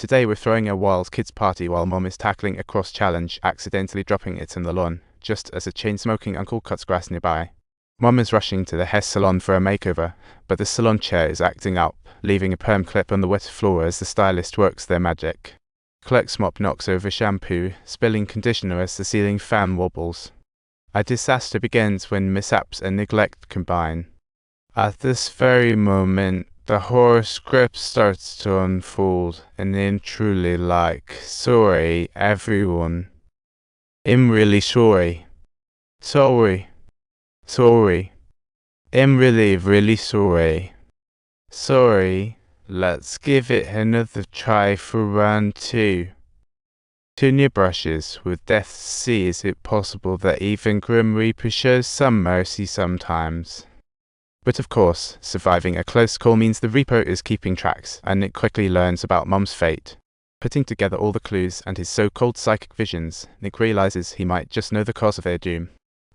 Today we're throwing a wild kids party while Mom is tackling a cross challenge, accidentally dropping it in the lawn, just as a chain-smoking uncle cuts grass nearby. Mom is rushing to the hair salon for a makeover, but the salon chair is acting up, leaving a perm clip on the wet floor as the stylist works their magic. Clerk's mop knocks over shampoo, spilling conditioner as the ceiling fan wobbles. A disaster begins when mishaps and neglect combine. At this very moment, the horror script starts to unfold, and I'm truly like, sorry, everyone. I'm really sorry. Sorry. Sorry. I'm really sorry. Sorry. Let's give it another try for round 2. Tune your brushes. With Death C, is it possible that even Grim Reaper shows some mercy sometimes? But of course, surviving a close call means the Reaper is keeping tracks, and Nick quickly learns about Mom's fate. Putting together all the clues and his so-called psychic visions, Nick realizes he might just know the cause of their doom.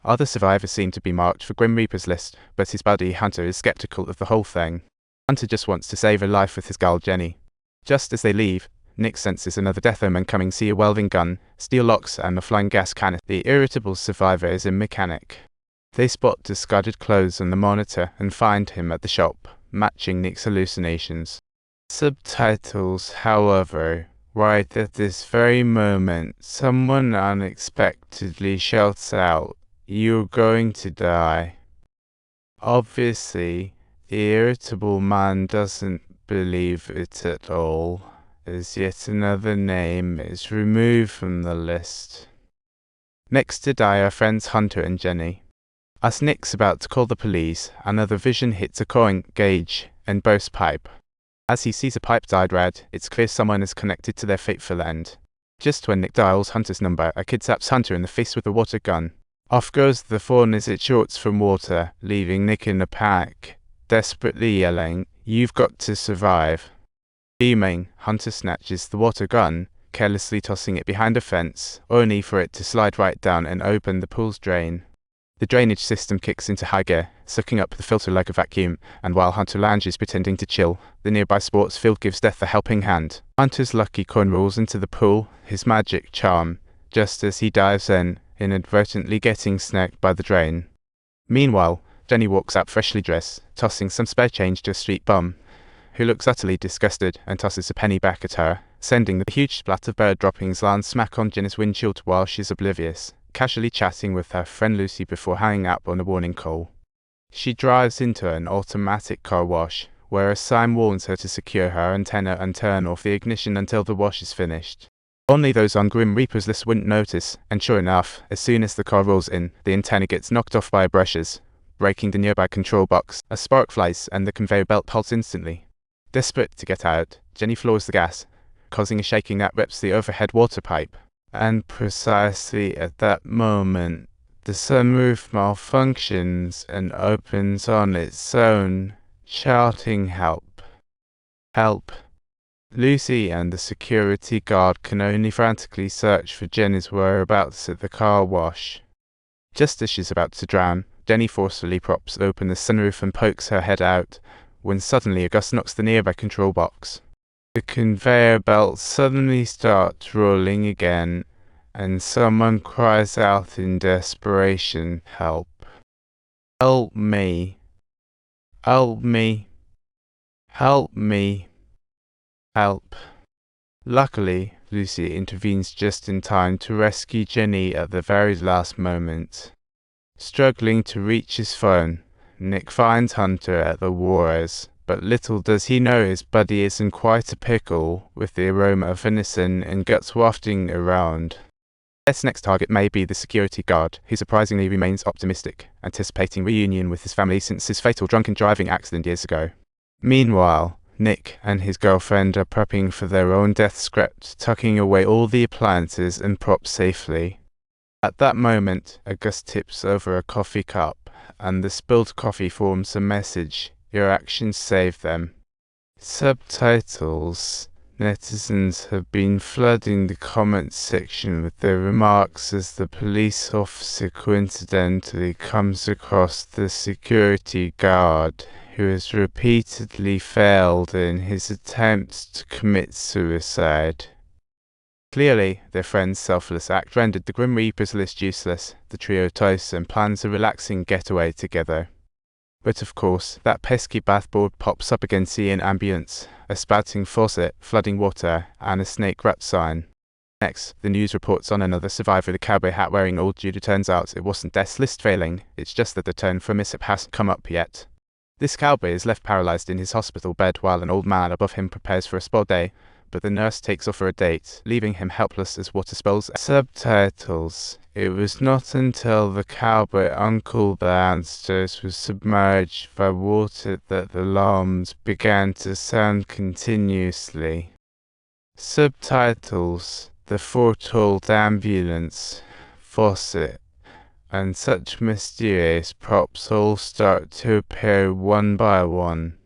Other survivors seem to be marked for Grim Reaper's list, but his buddy Hunter is skeptical of the whole thing. Hunter just wants to save a life with his gal Jenny. Just as they leave, Nick senses another death omen coming, see a welding gun, steel locks and a flying gas cannon. The irritable survivor is a mechanic. They spot discarded clothes on the monitor and find him at the shop, matching Nick's hallucinations. Subtitles, however, right at this very moment, someone unexpectedly shouts out, "You're going to die." Obviously, the irritable man doesn't believe it at all, as yet another name is removed from the list. Next to die are friends Hunter and Jenny. As Nick's about to call the police, another vision hits a coin gauge and bursts pipe. As he sees a pipe dyed red, it's clear someone is connected to their fateful end. Just when Nick dials Hunter's number, a kid zaps Hunter in the face with a water gun. Off goes the phone as it shorts from water, leaving Nick in a panic, desperately yelling, "You've got to survive." Beaming, Hunter snatches the water gun, carelessly tossing it behind a fence, only for it to slide right down and open the pool's drain. The drainage system kicks into high gear, sucking up the filter like a vacuum, and while Hunter lounges pretending to chill, the nearby sports field gives Death a helping hand. Hunter's lucky coin rolls into the pool, his magic charm, just as he dives in, inadvertently getting snagged by the drain. Meanwhile, Jenny walks out freshly dressed, tossing some spare change to a street bum, who looks utterly disgusted and tosses a penny back at her, sending the huge splat of bird droppings land smack on Jenny's windshield while she's oblivious, casually chatting with her friend Lucy before hanging up on a warning call. She drives into an automatic car wash, where a sign warns her to secure her antenna and turn off the ignition until the wash is finished. Only those on Grim Reaper's list wouldn't notice, and sure enough, as soon as the car rolls in, the antenna gets knocked off by brushes, breaking the nearby control box. A spark flies and the conveyor belt halts instantly. Desperate to get out, Jenny floors the gas, causing a shaking that rips the overhead water pipe. And precisely at that moment, the sunroof malfunctions and opens on its own, shouting help. Help. Lucy and the security guard can only frantically search for Jenny's whereabouts at the car wash. Just as she's about to drown, Jenny forcefully props open the sunroof and pokes her head out, when suddenly a gust knocks the nearby control box. The conveyor belt suddenly starts rolling again, and someone cries out in desperation, "Help! Help me! Help me! Help me! Help!" Luckily, Lucy intervenes just in time to rescue Jenny at the very last moment. Struggling to reach his phone, Nick finds Hunter at the wars, but little does he know his buddy is in quite a pickle, with the aroma of venison and guts wafting around. Death's next target may be the security guard, who surprisingly remains optimistic, anticipating reunion with his family since his fatal drunken driving accident years ago. Meanwhile, Nick and his girlfriend are prepping for their own death script, tucking away all the appliances and props safely. At that moment, a gust tips over a coffee cup, and the spilled coffee forms a message, "Your actions save them." Subtitles, Netizens have been flooding the comments section with their remarks as the police officer coincidentally comes across the security guard who has repeatedly failed in his attempts to commit suicide. Clearly, their friend's selfless act rendered the Grim Reaper's list useless. The trio toast and plans a relaxing getaway together. But of course, that pesky bathboard pops up again, seeing ambience, a spouting faucet, flooding water, and a snake rat sign. Next, the news reports on another survivor, the cowboy hat wearing old Judah. Turns out it wasn't death's list failing, it's just that the turn for mishap hasn't come up yet. This cowboy is left paralyzed in his hospital bed while an old man above him prepares for a spoiled day, but the nurse takes off for a date, leaving him helpless as water spills. Subtitles. It was not until the cowboy uncle downstairs was submerged by water that the alarms began to sound continuously. Subtitles. The foretold ambulance, faucet, and such mysterious props all start to appear one by one.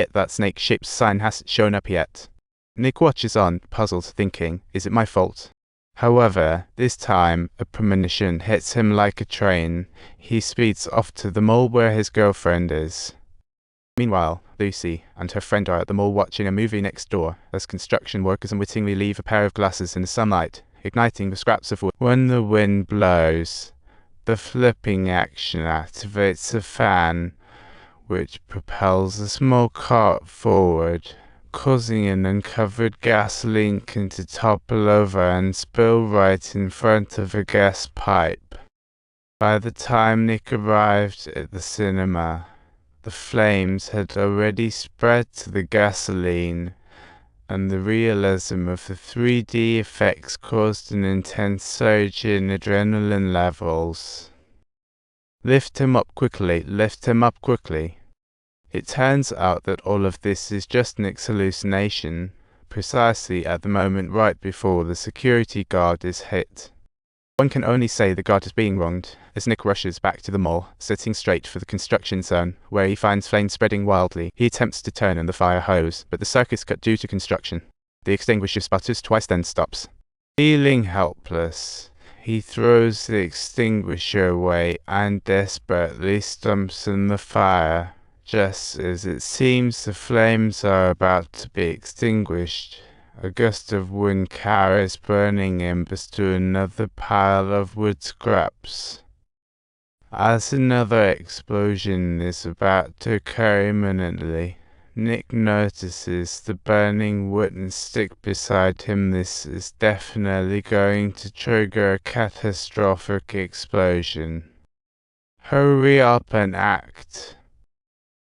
Yet that snake-shaped sign hasn't shown up yet. Nick watches on, puzzled, thinking, is it my fault? However, this time, a premonition hits him like a train. He speeds off to the mall where his girlfriend is. Meanwhile, Lucy and her friend are at the mall watching a movie next door, as construction workers unwittingly leave a pair of glasses in the sunlight, igniting the scraps of wood. When the wind blows, the flipping action activates a fan, which propels a small cart forward, causing an uncovered gasoline can to topple over and spill right in front of a gas pipe. By the time Nick arrived at the cinema, the flames had already spread to the gasoline, and the realism of the 3D effects caused an intense surge in adrenaline levels. Lift him up quickly, lift him up quickly. It turns out that all of this is just Nick's hallucination, precisely at the moment right before the security guard is hit. One can only say the guard is being wronged, as Nick rushes back to the mall, setting straight for the construction zone, where he finds flames spreading wildly. He attempts to turn on the fire hose, but the circuit's cut due to construction. The extinguisher sputters twice, then stops. Feeling helpless, he throws the extinguisher away and desperately stomps on the fire. Just as it seems the flames are about to be extinguished, a gust of wind carries burning embers to another pile of wood scraps. As another explosion is about to occur imminently, Nick notices the burning wooden stick beside him. This is definitely going to trigger a catastrophic explosion. Hurry up and act.